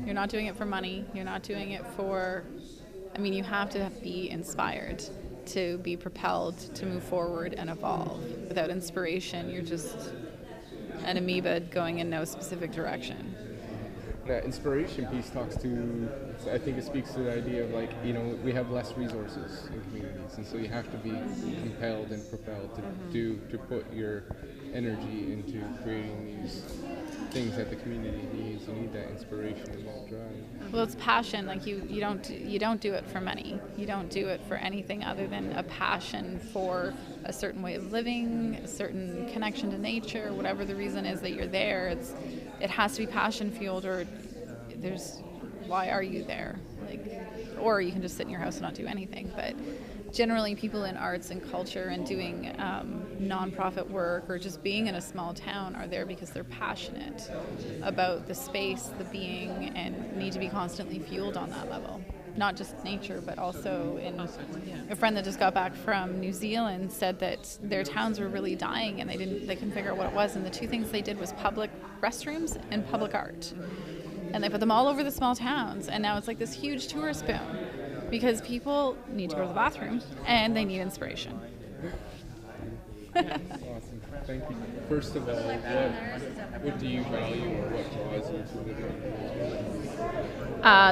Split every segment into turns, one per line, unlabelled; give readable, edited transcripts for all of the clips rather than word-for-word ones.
You're not doing it for money. You're not doing it for, I mean, you have to be inspired to be propelled to move forward and evolve. Without inspiration, you're just an amoeba going in no specific direction.
That inspiration piece talks to, I think it speaks to the idea of like, we have less resources in communities, and so you have to be compelled and propelled to put your energy into creating these things that the community needs. You need that inspiration and that drive.
Well, it's passion. Like you don't do it for money. You don't do it for anything other than a passion for a certain way of living, a certain connection to nature, whatever the reason is that you're there. It has to be passion fueled, or why are you there? Or you can just sit in your house and not do anything. But generally, people in arts and culture and doing nonprofit work or just being in a small town are there because they're passionate about the space, the being, and need to be constantly fueled on that level. Not just nature, but also a friend that just got back from New Zealand said that their towns were really dying and they couldn't figure out what it was, and the two things they did was public restrooms and public art. And they put them all over the small towns, and now it's like this huge tourist boom because people need to go to the bathroom and they need inspiration.
Awesome. Thank you. First of all, what do you value or what draws you to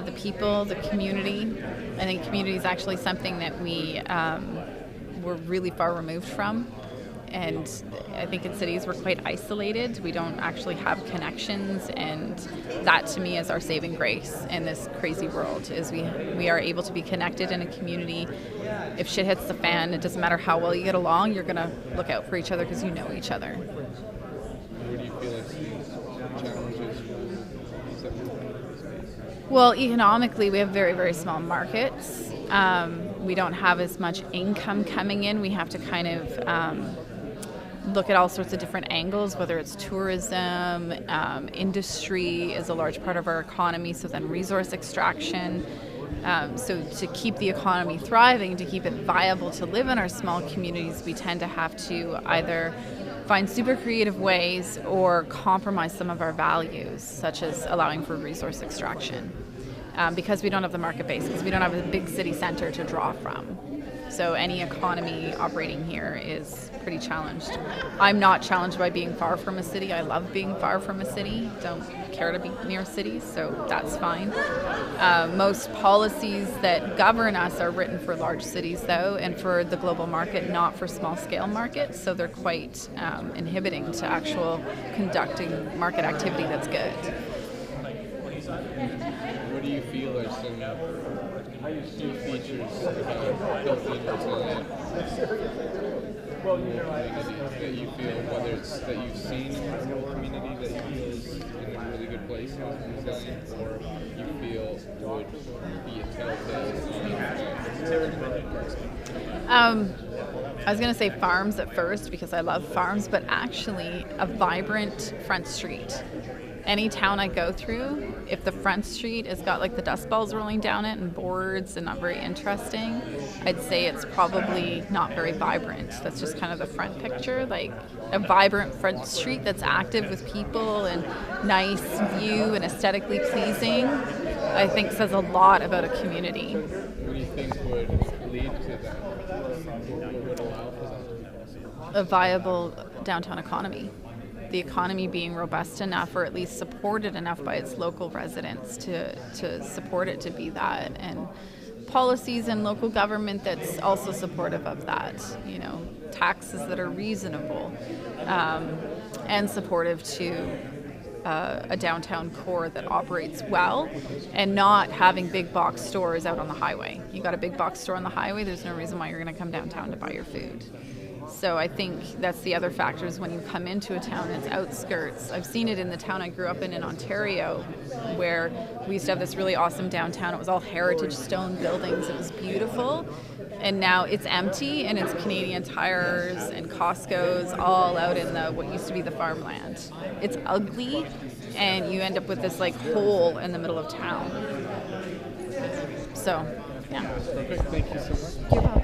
the
The people, the community. I think community is actually something that we're really far removed from. And I think in cities we're quite isolated. We don't actually have connections, and that to me is our saving grace in this crazy world, is we are able to be connected in a community. If shit hits the fan, it doesn't matter how well you get along, you're going to look out for each other because you know each other.
Where do you feel like the challenges from?
Well, economically, we have very, very small markets. We don't have as much income coming in. We have to kind of look at all sorts of different angles, whether it's tourism, industry is a large part of our economy, so then resource extraction. So to keep the economy thriving, to keep it viable to live in our small communities, we tend to have to either find super creative ways or compromise some of our values, such as allowing for resource extraction, because we don't have the market base, because we don't have a big city center to draw from. So any economy operating here is pretty challenged. I'm not challenged by being far from a city. I love being far from a city. Don't care to be near cities, so that's fine. Most policies that govern us are written for large cities, though, and for the global market, not for small-scale markets. So they're quite inhibiting to actual conducting market activity that's good.
What do you feel are some key features about built into that you feel, whether it's that you've seen in your community that you feel is in a really good place and resilient, or you feel would be a telltale?
I was going to say farms at first because I love farms, but actually a vibrant front street. Any town I go through, if the front street has got like the dust balls rolling down it and boards and not very interesting, I'd say it's probably not very vibrant. That's just kind of the front picture. Like a vibrant front street that's active with people and nice view and aesthetically pleasing, I think says a lot about a community.
What do you think would lead to that? What would allow for that to be possible?
A viable downtown economy. The economy being robust enough, or at least supported enough by its local residents to support it to be that, and policies and local government that's also supportive of that, taxes that are reasonable and supportive to a downtown core that operates well, and not having big box stores out on the highway. You got a big box store on the highway, there's no reason why you're going to come downtown to buy your food. So I think that's the other factors when you come into a town, its outskirts. I've seen it in the town I grew up in Ontario, where we used to have this really awesome downtown. It was all heritage stone buildings. It was beautiful. And now it's empty, and it's Canadian Tires and Costco's all out in what used to be the farmland. It's ugly, and you end up with this like hole in the middle of town. So, yeah.
Perfect. Thank you so much.
You're welcome.